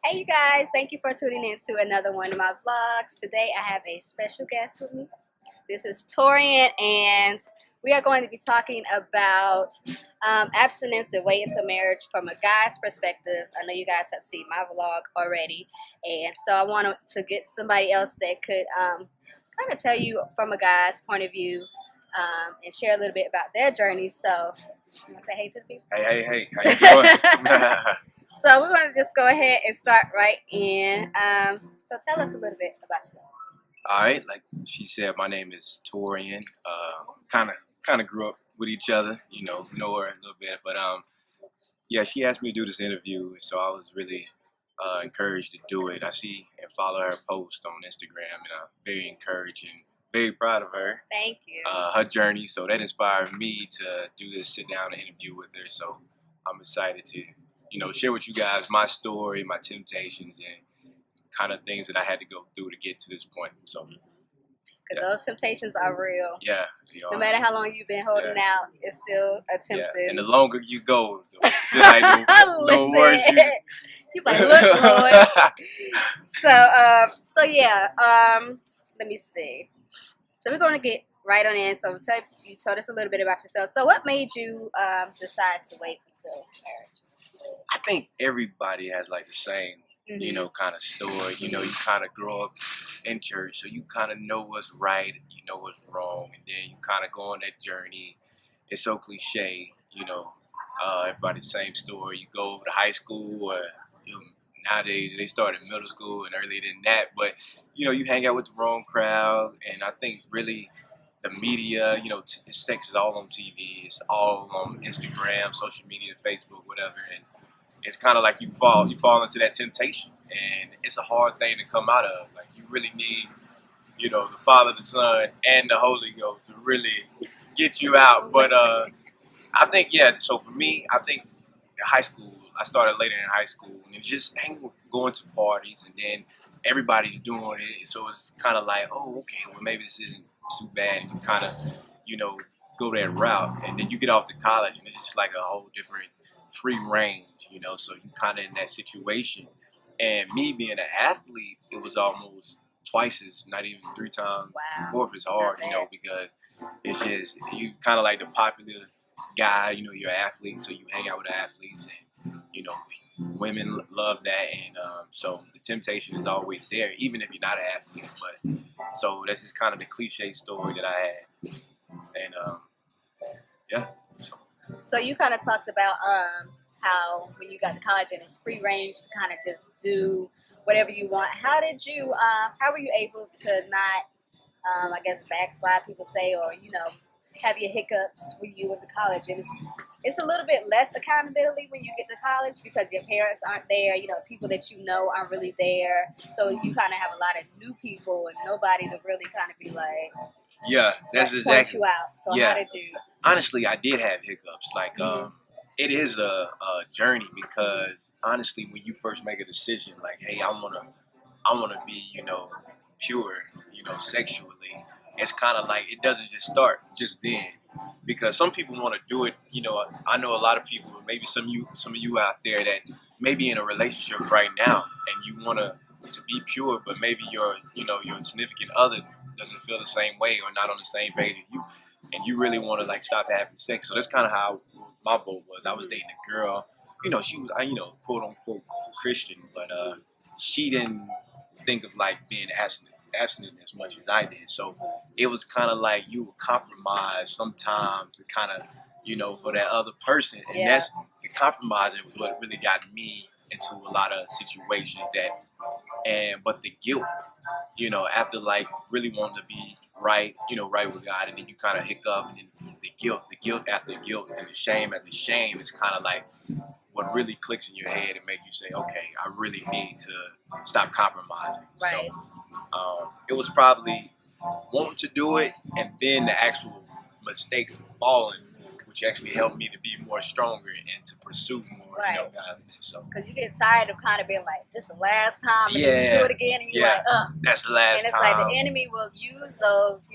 Hey you guys, thank you for tuning in to another one of my vlogs. Today I have a special guest with me. This is Torian, and we are going to be talking about abstinence and way into marriage from a guy's perspective. I know you guys have seen my vlog already, and so I wanted to get somebody else that could kind of tell you from a guy's point of view and share a little bit about their journey. So, you want to say hey to the people? Hey, how you doing? So we're going to just go ahead and start right in. So tell us a little bit about yourself. All right, like she said, my name is Torian. Kind of grew up with each other, know her a little bit, but yeah, she asked me to do this interview, so I was really encouraged to do it. I see and follow her post on Instagram, and I'm very encouraged and very proud of her. Thank you. Her journey, so that inspired me to do this sit down and interview with her. So I'm excited to share with you guys my story, my temptations, and kind of things that I had to go through to get to this point. So, because those temptations are real. Yeah. No matter how long you've been holding out, it's still a tempting. Yeah. And the longer you go, it's like the worse you like, look, Lord. So yeah. Let me see. So we're going to get right on in. So you told us a little bit about yourself. So what made you decide to wait until marriage? I think everybody has like the same, kind of story. You kind of grow up in church, so you kind of know what's right, you know what's wrong, and then you kind of go on that journey. It's so cliche, everybody's same story. You go to high school, or nowadays they start in middle school and earlier than that, but you hang out with the wrong crowd, and I think really the media, sex is all on TV, it's all on Instagram, social media, Facebook, whatever, and it's kind of like you fall into that temptation, and it's a hard thing to come out of. Like you really need, the Father, the Son, and the Holy Ghost to really get you out. But I think, so for me, I think high school, I started later in high school, and it's just going to parties, and then everybody's doing it, so it's kind of like, oh, okay, well maybe this isn't too bad, and you kind of, go that route, and then you get off to college, and it's just like a whole different free range, so you kind of in that situation. And me being an athlete, it was almost twice as, not even 3 times, wow, 4th as hard, because it's just, you kind of like the popular guy, you're an athlete, so you hang out with athletes, and, women love that, and so the temptation is always there, even if you're not an athlete. But so that's just kind of the cliche story that I had, and yeah. So you kind of talked about how when you got to college and it's free range to kind of just do whatever you want. How were you able to not, I guess, backslide, people say, or, have your hiccups when you went to college? And it's a little bit less accountability when you get to college because your parents aren't there, people that aren't really there. So you kind of have a lot of new people and nobody to really kind of be like, yeah, that's exactly. Point you out. So yeah. How did you? Honestly, I did have hiccups. Like, it is a journey, because honestly, when you first make a decision, like, hey, I wanna be, pure, sexually, it's kind of like it doesn't just start just then, because some people want to do it. I know a lot of people, maybe some of you out there that may be in a relationship right now, and you want to be pure, but maybe your significant other doesn't feel the same way or not on the same page as you, and you really want to like stop having sex. So that's kind of how my boat was. I was dating a girl, she was, quote unquote Christian, but she didn't think of like being abstinent as much as I did. So it was kind of like you would compromise sometimes to kind of, for that other person, and that's the compromising was what really got me into a lot of situations but the guilt, after like really wanting to be right, right with God, and then you kind of hiccup, and then the guilt after guilt, and the shame after shame is kind of like what really clicks in your head and make you say, okay, I really need to stop compromising. Right. So it was probably wanting to do it, and then the actual mistakes of falling, which actually helped me to be more stronger and to pursue more. Right. Godliness. So because you get tired of kind of being like, this is the last time, and then you do it again, and you're like, that's the last time. And it's like the enemy will use those,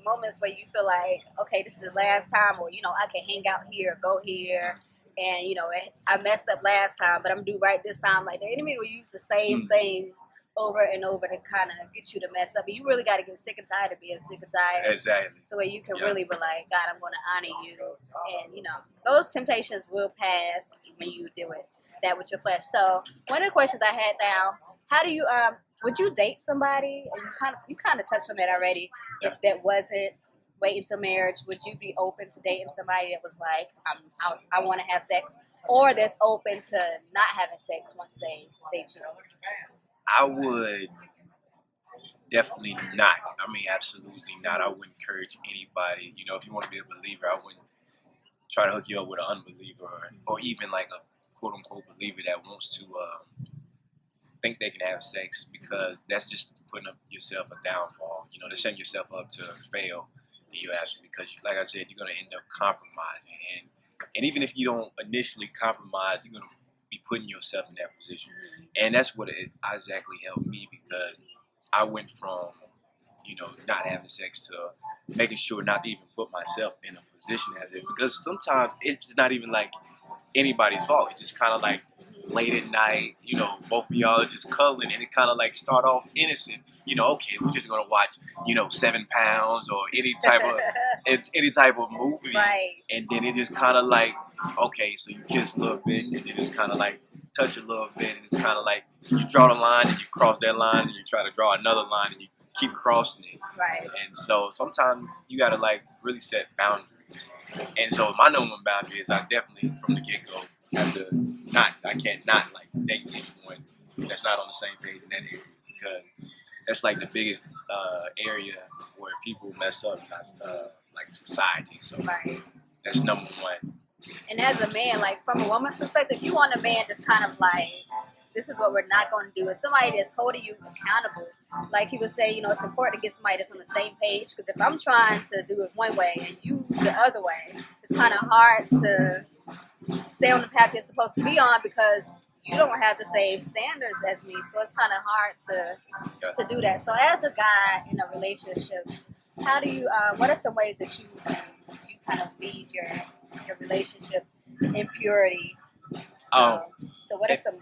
moments where you feel like, okay, this is the last time, or I can hang out here, go here, and I messed up last time, but I'm do right this time. Like the enemy will use the same thing over and over to kind of get you to mess up. And you really got to get sick and tired of being sick and tired. Exactly. So where you can really be like, God, I'm going to honor you, and those temptations will pass when you do it that with your flesh. So one of the questions I had now, how do you would you date somebody? And you kind of touched on that already. If that wasn't waiting till marriage, would you be open to dating somebody that was like, I want to have sex, or that's open to not having sex once they date you? I would definitely not. I mean, absolutely not. I wouldn't encourage anybody. If you want to be a believer, I wouldn't try to hook you up with an unbeliever or even like a quote unquote believer that wants to think they can have sex, because that's just putting up yourself a downfall. To set yourself up to fail in your action, because like I said, you're going to end up compromising, and even if you don't initially compromise, you're going to be putting yourself in that position. And that's what it exactly helped me, because I went from not having sex to making sure not to even put myself in a position as it, because sometimes it's not even like anybody's fault. It's just kind of like late at night, both of y'all are just cuddling, and it kind of like start off innocent. Okay, we're just gonna watch, 7 Pounds or any type of movie, right? And then it just kind of like, okay, so you kiss a little bit, and then just kind of like touch a little bit, and it's kind of like you draw the line and you cross that line, and you try to draw another line, and you keep crossing it, right? And so sometimes you gotta like really set boundaries. And so my number one boundary is I definitely from the get go have to I can't not like date anyone that's not on the same page in that area, because that's like the biggest area where people mess up, like society. So that's number one. And as a man, like from a woman's perspective, you want a man that's kind of like, this is what we're not going to do. It's somebody that's holding you accountable. Like he would say, it's important to get somebody that's on the same page, because if I'm trying to do it one way and you the other way, it's kind of hard to stay on the path you're supposed to be on, because you don't have the same standards as me. So it's kind of hard to do that. So as a guy in a relationship, how do you what are some ways that you kind of lead your relationship in purity? So what are some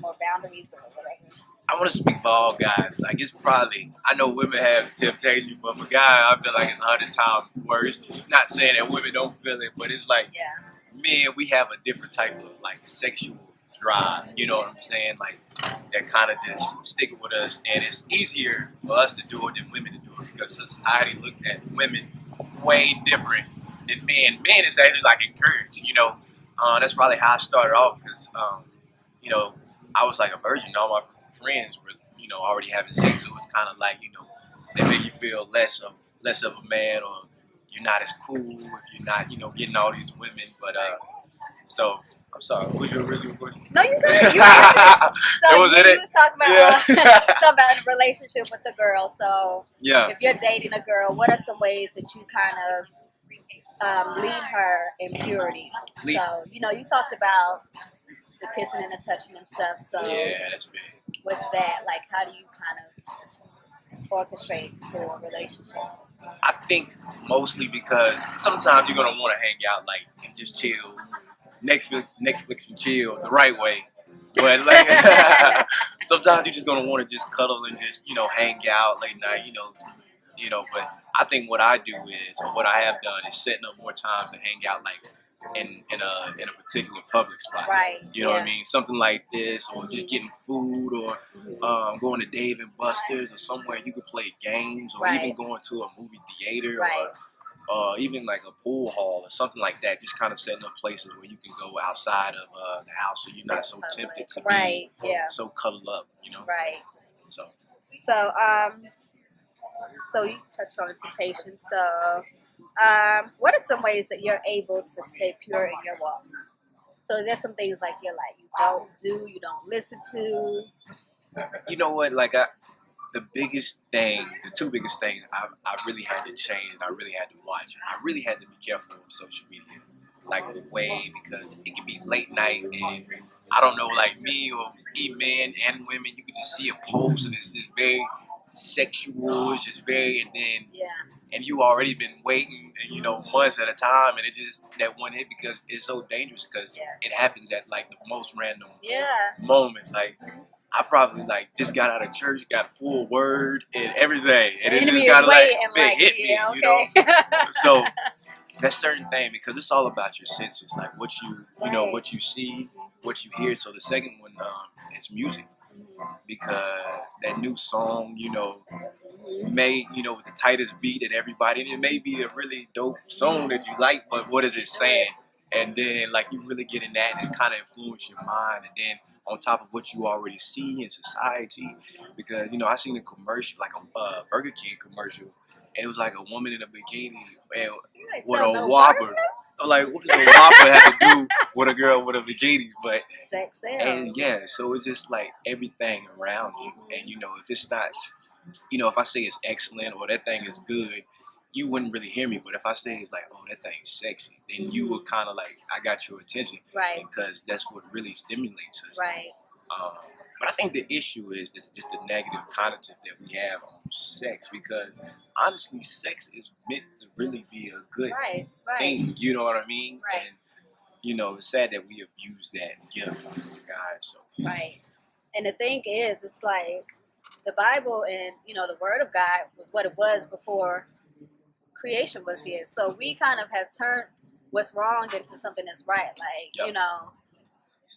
more boundaries or whatever? I want to speak for all guys. Like, it's probably, I know women have temptation, but for guys, I feel like it's 100 times worse. Not saying that women don't feel it, but it's like, men, we have a different type of like sexual drive. You know what I'm saying? Like, that kind of just stick with us, and it's easier for us to do it than women to do it, because society looked at women way different than men. Men is actually like encouraged. That's probably how I started off, because I was like a virgin. All my friends were already having sex, so it was kind of like they make you feel less of a man, or you're not as cool if you're not getting all these women. But so I'm sorry, was your original question? No, you good. You good. So was you was talking about talking about a relationship with the girl. So if you're dating a girl, what are some ways that you kind of lead her in purity? So you talked about the kissing and the touching and stuff. So that's big. With that, like, how do you kind of orchestrate your relationship? I think mostly because sometimes you're gonna want to hang out like and just chill, Netflix and chill the right way. But like sometimes you're just gonna want to just cuddle and just hang out late night, But I think what I do is, or what I have done, is setting up more times to hang out like in a particular public spot. Right. You know what I mean? Something like this, or just getting food, or going to Dave and Buster's, or somewhere you could play games, or even going to a movie theater, or even like a pool hall or something like that. Just kind of setting up places where you can go outside of the house, so you're not so tempted to be so cuddled up. Right. So you touched on the temptation. So what are some ways that you're able to stay pure in your walk? So is there some things like you don't do, you don't listen to? You know what? Like the two biggest things I really had to change, and I really had to watch. I really had to be careful with social media, like the way, because it can be late night, and I don't know, like me or men and women, you can just see a post and it's just very sexual. It's just very, and then and you already been waiting, and months at a time, and it just that one hit because it's so dangerous because it happens at like the most random moment. Like I probably like just got out of church, got full word and everything, and it just got like hit me, So that certain thing because it's all about your senses, like what what you see, what you hear. So the second one is music because that new song, may with the tightest beat and everybody, and it may be a really dope song that you like, but what is it saying? And then like you really get in that and it kind of influence your mind, and then on top of what you already see in society, because I seen a commercial, like a Burger King commercial, and it was like a woman in a bikini and with a Whopper. I'm like, what does a Whopper have to do with a girl with a bikini? But sex sells. And so it's just like everything around you, and if it's not, if I say it's excellent or that thing is good, you wouldn't really hear me. But if I say it's like, oh, that thing's sexy, then you would kind of like, I got your attention, right? Because that's what really stimulates us, right? But I think the issue is just the negative connotation that we have on sex, because honestly, sex is meant to really be a good thing. You know what I mean? Right. And it's sad that we abuse that gift from God. So right. And the thing is, it's like the Bible and the Word of God was what it was before creation was here. So we kind of have turned what's wrong into something that's right. Like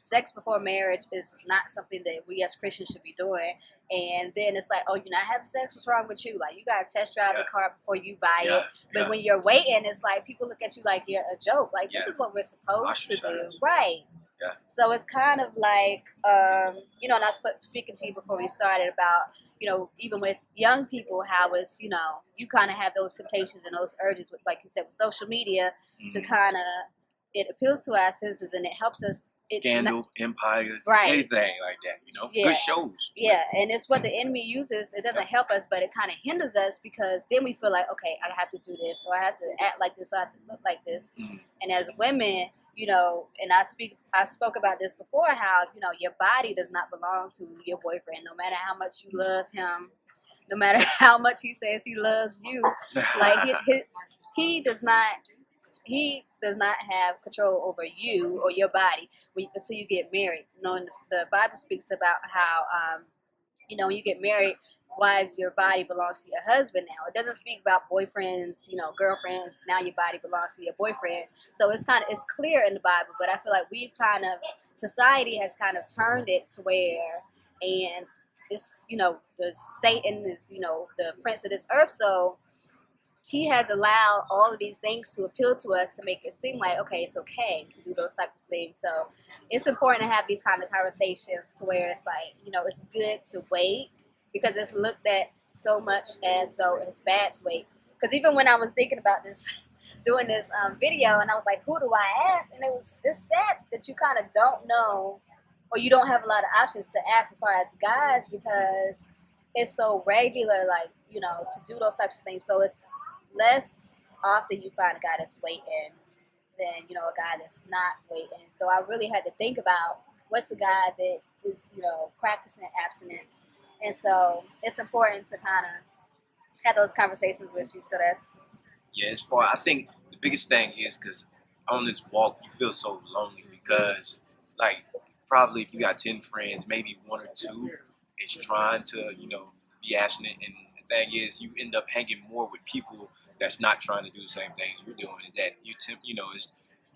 sex before marriage is not something that we as Christians should be doing. And then it's like, oh, you're not having sex, what's wrong with you? Like, you got to test drive the car before you buy it. But when you're waiting, it's like people look at you like you're a joke. Like, this is what we're supposed to do. Right. Yeah. So it's kind of like, and I was speaking to you before we started about, even with young people, how it's, you kind of have those temptations and those urges with, like you said, with social media to kind of, it appeals to our senses and it helps us. Scandal, Empire, anything like that, good shows. Yeah, and it's what the enemy uses. It doesn't help us, but it kind of hinders us because then we feel like, okay, I have to do this, or I have to act like this, or I have to look like this. And as women, and I spoke about this before, how, your body does not belong to your boyfriend, no matter how much you love him, no matter how much he says he loves you. Like, he does not have control over you or your body until you get married. The Bible speaks about how, when you get married, wives, your body belongs to your husband now. It doesn't speak about boyfriends, girlfriends. Now your body belongs to your boyfriend. So it's clear in the Bible, but I feel like society has kind of turned it to where, and this, the Satan is, the prince of this earth. So he has allowed all of these things to appeal to us to make it seem like, okay, it's okay to do those types of things. So it's important to have these kind of conversations to where it's like, it's good to wait because it's looked at so much as though it's bad to wait. Because even when I was thinking about doing this video, and I was like, who do I ask? And it's sad that you kind of don't know, or you don't have a lot of options to ask as far as guys, because it's so regular, like, to do those types of things. So it's less often you find a guy that's waiting than, a guy that's not waiting. So I really had to think about what's a guy that is, practicing abstinence. And so it's important to kind of have those conversations with you. So that's... Yeah, as far, I think the biggest thing is because on this walk, you feel so lonely because, like, probably if you got 10 friends, maybe one or two is trying to, be abstinent. And the thing is, you end up hanging more with people that's not trying to do the same things you're doing. And that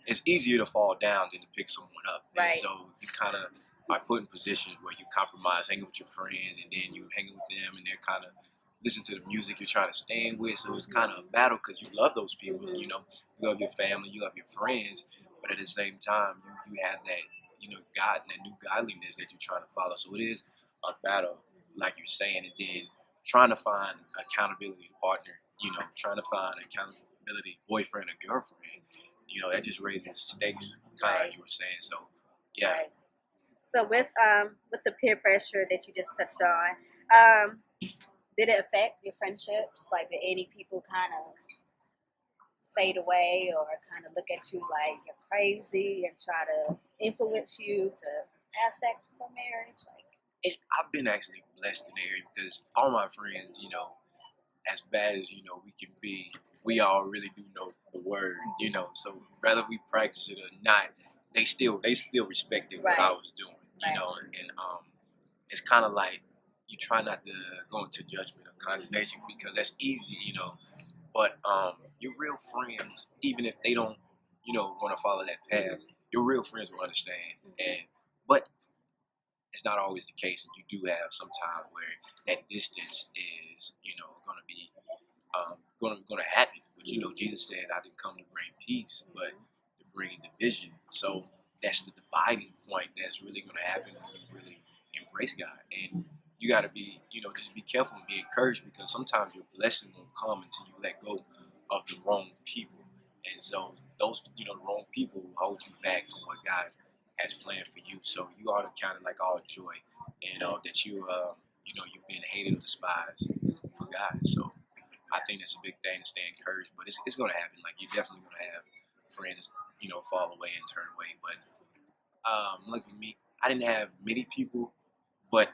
it's easier to fall down than to pick someone up. Right. And so you kind of are put in positions where you compromise, hanging with your friends, and then you hanging with them, and they're kind of listen to the music you're trying to stand with. So it's kind of a battle because you love those people. You love your family, you love your friends, but at the same time, you have that, God and that new godliness that you're trying to follow. So it is a battle, like you're saying, and then trying to find accountability partner, trying to find accountability boyfriend or girlfriend, that just raises stakes, kind of like you were saying. So, yeah. Right. So with the peer pressure that you just touched on, did it affect your friendships? Like, did any people kind of fade away or kind of look at you like you're crazy and try to influence you to have sex before marriage? Like, I've been actually blessed in the area because all my friends, as bad as we can be, we all really do know the word. So whether we practice it or not, they still respected what I Right. was doing. Right. And it's kind of like you try not to go into judgment or condemnation because that's easy. But your real friends, even if they don't, want to follow that path, your real friends will understand. But it's not always the case, and you do have some times where that distance is, going to be going to happen. But Jesus said, "I didn't come to bring peace, but to bring division." So that's the dividing point that's really going to happen when you really embrace God, and you got to be, just be careful and be encouraged because sometimes your blessing won't come until you let go of the wrong people, and so those, the wrong people will hold you back from what God has planned for you. So you ought to count it like all joy, that you've been hated or despised for God. So I think that's a big thing to stay encouraged, but it's going to happen. Like you're definitely going to have friends, fall away and turn away. But look at me, I didn't have many people, but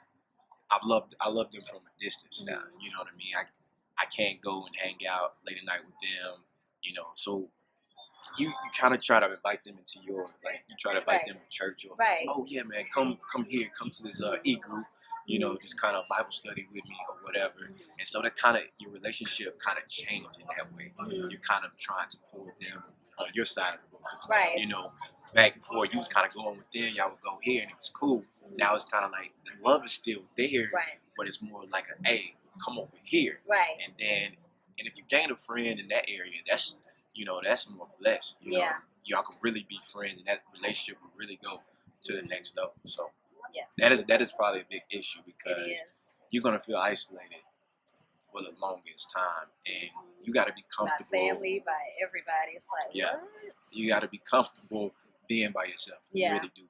I loved them from a distance now. You know what I mean? I can't go and hang out late at night with them. So you kind of try to invite them into your, like, you try to invite them to church or, Right. oh yeah man, come here, come to this e-group, just kind of Bible study with me or whatever. And so that kind of, your relationship kind of changed in that way. You're kind of trying to pull them on your side of the boat. Right. Back before you was kind of going with them, y'all would go here and it was cool. Now it's kind of like the love is still there, Right. but it's more like a, hey, come over here. Right. And if you gain a friend in that area, that's that's more blessed. Yeah. Y'all can really be friends, and that relationship will really go to the next level. So Yeah. that is probably a big issue because It is. you're gonna feel isolated for the longest time, and you got to be By comfortable. family, by everybody. It's like, Yeah. what? You got to be comfortable being by yourself. You Yeah. really do.